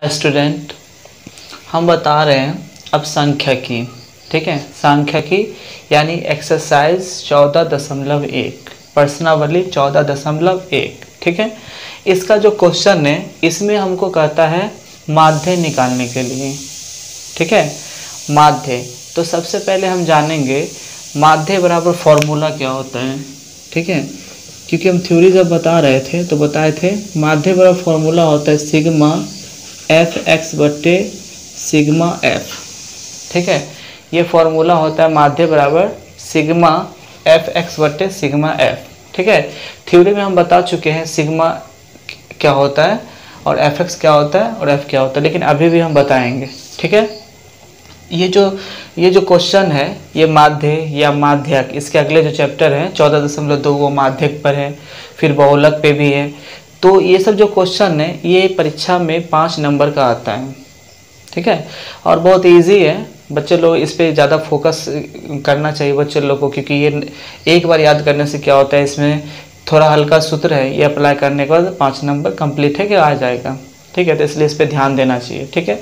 Student, हम बता रहे हैं अब सांख्यिकी। ठीक है, सांख्यिकी यानी एक्सरसाइज 14.1 प्रश्नावली 14.1। ठीक है, इसका जो क्वेश्चन है इसमें हमको कहता है माध्य निकालने के लिए। ठीक है, माध्य। तो सबसे पहले हम जानेंगे माध्य बराबर फॉर्मूला क्या होता है। ठीक है, क्योंकि हम थ्योरी जब बता रहे थे तो बताए थे माध्य बराबर फॉर्मूला होता है सिग्मा एफ एक्स बटे सिग्मा एफ। ठीक है, ये फॉर्मूला होता है माध्य बराबर सिग्मा एफ एक्स बटे सिग्मा एफ। ठीक है, थ्योरी में हम बता चुके हैं सिग्मा क्या होता है और एफ एक्स क्या होता है और एफ क्या होता है, लेकिन अभी भी हम बताएंगे। ठीक है, ये जो क्वेश्चन है ये माध्य या माध्यक, इसके अगले जो चैप्टर है 14.2 वो माध्यक पर है, फिर बहुलक पे भी है। तो ये सब जो क्वेश्चन है ये परीक्षा में 5 नंबर का आता है। ठीक है, और बहुत इजी है, बच्चे लोग इस पे ज़्यादा फोकस करना चाहिए बच्चे लोग को, क्योंकि ये एक बार याद करने से क्या होता है, इसमें थोड़ा हल्का सूत्र है, ये अप्लाई करने के बाद 5 नंबर कंप्लीट है कि आ जाएगा। ठीक है, तो इसलिए इस पे ध्यान देना चाहिए। ठीक है,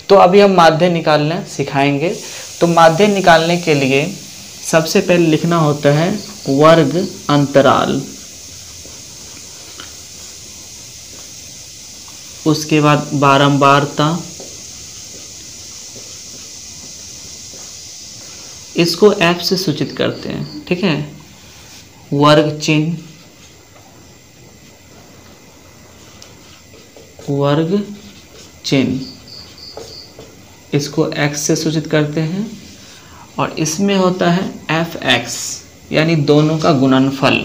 तो अभी हम माध्य निकालना सिखाएंगे। तो माध्य निकालने के लिए सबसे पहले लिखना होता है वर्ग अंतराल, उसके बाद बारंबारता, इसको एफ से सूचित करते हैं। ठीक है, वर्ग चिन्ह, वर्ग चिन्ह, इसको एक्स से सूचित करते हैं, और इसमें होता है एफ एक्स यानी दोनों का गुणनफल।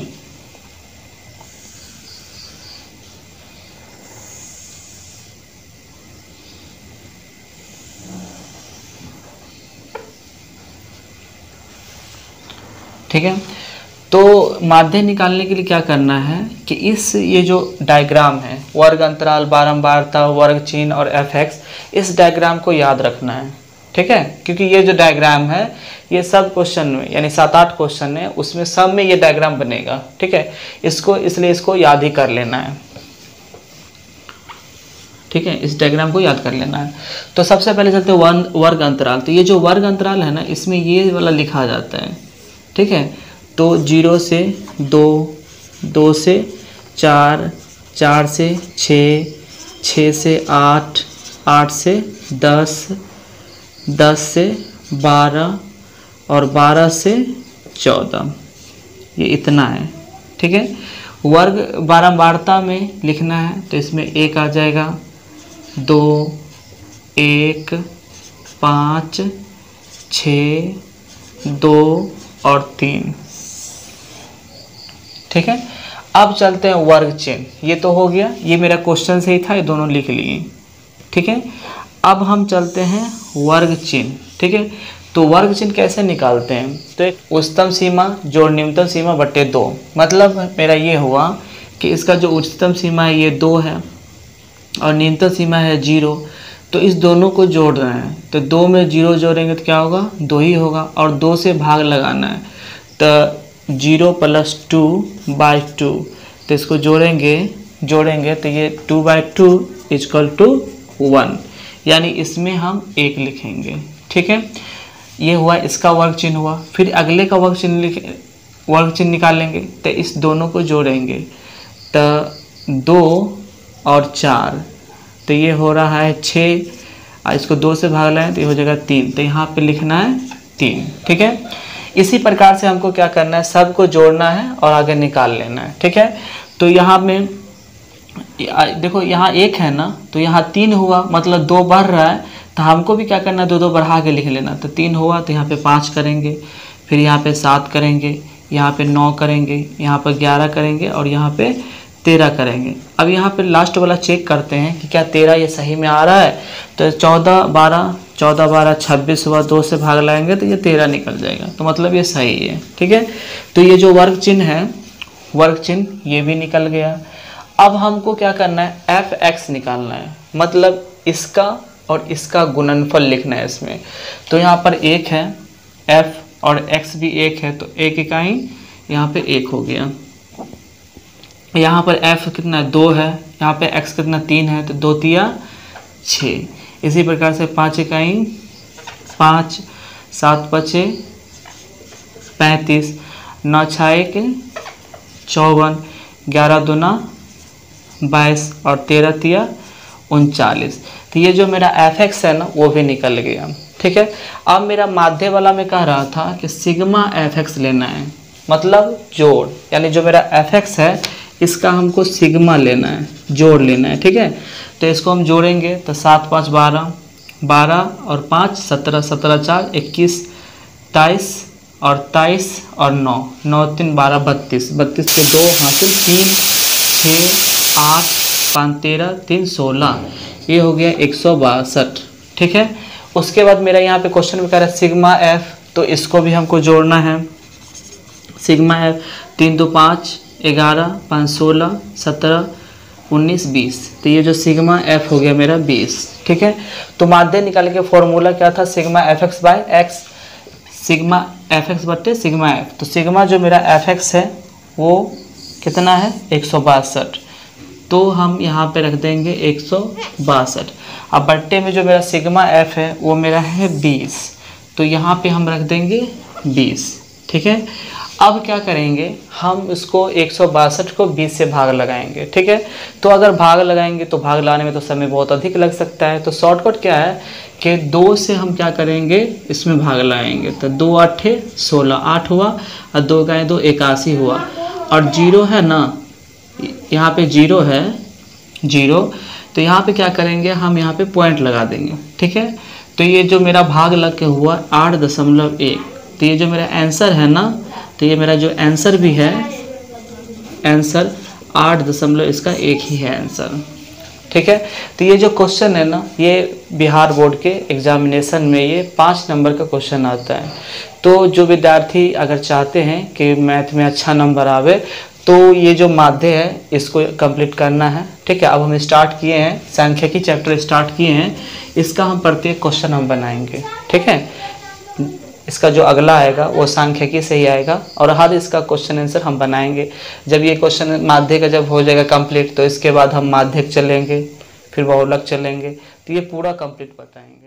ठीक है, तो माध्य निकालने के लिए क्या करना है कि ये जो डायग्राम है वर्ग अंतराल, बारंबारता, वर्ग चिन्ह और एफ एक्स, इस डायग्राम को याद रखना है। ठीक है, क्योंकि ये जो डायग्राम है ये सब क्वेश्चन में यानी 7-8 क्वेश्चन है, उसमें सब में ये डायग्राम बनेगा। ठीक है, इसलिए इसको याद ही कर लेना है। ठीक है, इस डायग्राम को याद कर लेना है। तो सबसे पहले चलते हैं वर्ग अंतराल। तो ये जो वर्ग अंतराल है ना, इसमें ये वाला लिखा जाता है। ठीक है, तो 0 से 2, 2 से 4, 4 से 6, 6 से 8, 8 से 10, 10 से 12 और 12 से 14, ये इतना है। ठीक है, वर्ग बारंबारता में लिखना है तो इसमें 1 आ जाएगा, 2, 1, 5, 6, 2 और 3। ठीक है, अब चलते हैं वर्ग चिन्ह। ये तो हो गया, ये मेरा क्वेश्चन से ही था, ये दोनों लिख लिए। ठीक है, अब हम चलते हैं वर्ग चिन्ह। ठीक है, तो वर्ग चिन्ह कैसे निकालते हैं, तो एक उच्चतम सीमा जोड़ न्यूनतम सीमा बटे 2। मतलब मेरा ये हुआ कि इसका जो उच्चतम सीमा है ये 2 है और न्यूनतम सीमा है 0, तो इस दोनों को जोड़ रहे हैं। तो 2 में 0 जोड़ेंगे तो क्या होगा, 2 ही होगा, और 2 से भाग लगाना है, तो 0 + 2/2, तो इसको जोड़ेंगे तो ये 2/2 = 1, यानी इसमें हम 1 लिखेंगे। ठीक है, ये हुआ इसका वर्ग चिन्ह हुआ। फिर अगले का वर्ग चिन्ह निकालेंगे, तो इस दोनों को जोड़ेंगे, तो 2 और 4, तो ये हो रहा है 6, इसको 2 से भाग लाएं तो ये हो जाएगा 3, तो यहाँ पे लिखना है 3। ठीक है, इसी प्रकार से हमको क्या करना है, सबको जोड़ना है और आगे निकाल लेना है। ठीक है, तो यहाँ में देखो यहाँ 1 है ना, तो यहाँ 3 हुआ, मतलब 2 बढ़ रहा है, तो हमको भी क्या करना है, 2 बढ़ा के लिख लेना। तो 3 हुआ तो यहाँ पे 5 करेंगे, फिर यहाँ पे 7 करेंगे, यहाँ पे 9 करेंगे, यहाँ पर 11 करेंगे और यहाँ पे 13 करेंगे। अब यहाँ पे लास्ट वाला चेक करते हैं कि क्या 13 ये सही में आ रहा है, तो 14 12 26 हुआ, 2 से भाग लाएंगे तो ये 13 निकल जाएगा, तो मतलब ये सही है। ठीक है, तो ये जो वर्ग चिन्ह है, वर्ग चिन्ह ये भी निकल गया। अब हमको क्या करना है, एफ एक्स निकालना है, मतलब इसका और इसका गुणनफल लिखना है इसमें। तो यहाँ पर 1 है, एफ और एक्स भी 1 है, तो 1 इकाई यहाँ पे 1 हो गया। यहाँ पर f कितना 2 है, यहाँ पे x कितना 3 है, तो 2 तिया 6। इसी प्रकार से 5 इकाई 5, 7 पचे 35, 9 छाए के 54, 11 दूना 22 और 13 तिया 39। तो ये जो मेरा fx है ना वो भी निकल गया। ठीक है, अब मेरा माध्य वाला में कह रहा था कि सिग्मा fx लेना है, मतलब जोड़, यानी जो मेरा fx है इसका हमको सिग्मा लेना है, जोड़ लेना है। ठीक है, तो इसको हम जोड़ेंगे तो 7 5 12, 12 और 5 17, 17 4 21, 23 और 23 और 9, 9 3 12 32, 32 के 2 हासिल 3 6 8 5 13 3 16, ये हो गया 162। ठीक है, उसके बाद मेरा यहाँ पे क्वेश्चन में कह रहा है सिग्मा एफ, तो इसको भी हमको जोड़ना है। सिग्मा एफ 3 2 5 11 5 16 17 19 20, तो ये जो सिग्मा एफ हो गया मेरा 20। ठीक है, तो माध्य निकाल के फॉर्मूला क्या था, sigma F X by X, sigma F X बटे सिग्मा एफ। तो सिग्मा जो मेरा एफ एक्स है वो कितना है 162, तो हम यहाँ पे रख देंगे 162। अब बट्टे में जो मेरा सिग्मा एफ है वो मेरा है 20, तो यहाँ पे हम रख देंगे 20। ठीक है, अब क्या करेंगे, हम इसको 162 को 20 से भाग लगाएंगे। ठीक है, तो अगर भाग लगाएंगे तो भाग लगाने में तो समय बहुत अधिक लग सकता है, तो शॉर्टकट क्या है कि 2 से हम क्या करेंगे, इसमें भाग लगाएंगे। तो 2 8 16, 8 हुआ और 2 का 2 81 हुआ, और 0 है ना, यहाँ पे 0 है 0, तो यहाँ पे क्या करेंगे, हम यहाँ पे पॉइंट लगा देंगे। ठीक है, तो ये जो मेरा भाग लग के हुआ 8.1, तो ये जो मेरा आंसर है ना, तो ये मेरा जो आंसर भी है, आंसर 8.1 ही है आंसर। ठीक है, तो ये जो क्वेश्चन है ना, ये बिहार बोर्ड के एग्जामिनेशन में ये 5 नंबर का क्वेश्चन आता है। तो जो विद्यार्थी अगर चाहते हैं कि मैथ में अच्छा नंबर आवे, तो ये जो माध्य है इसको कंप्लीट करना है। ठीक है, अब हम स्टार्ट किए हैं, सांख्यिकी चैप्टर स्टार्ट किए हैं, इसका हम प्रत्येक क्वेश्चन हम बनाएंगे। ठीक है, इसका जो अगला आएगा वो सांख्यिकी से ही आएगा, और हर इसका क्वेश्चन आंसर हम बनाएंगे। जब ये क्वेश्चन माध्य का जब हो जाएगा कंप्लीट, तो इसके बाद हम माध्यक चलेंगे, फिर बहुलक चलेंगे, तो ये पूरा कंप्लीट बताएंगे।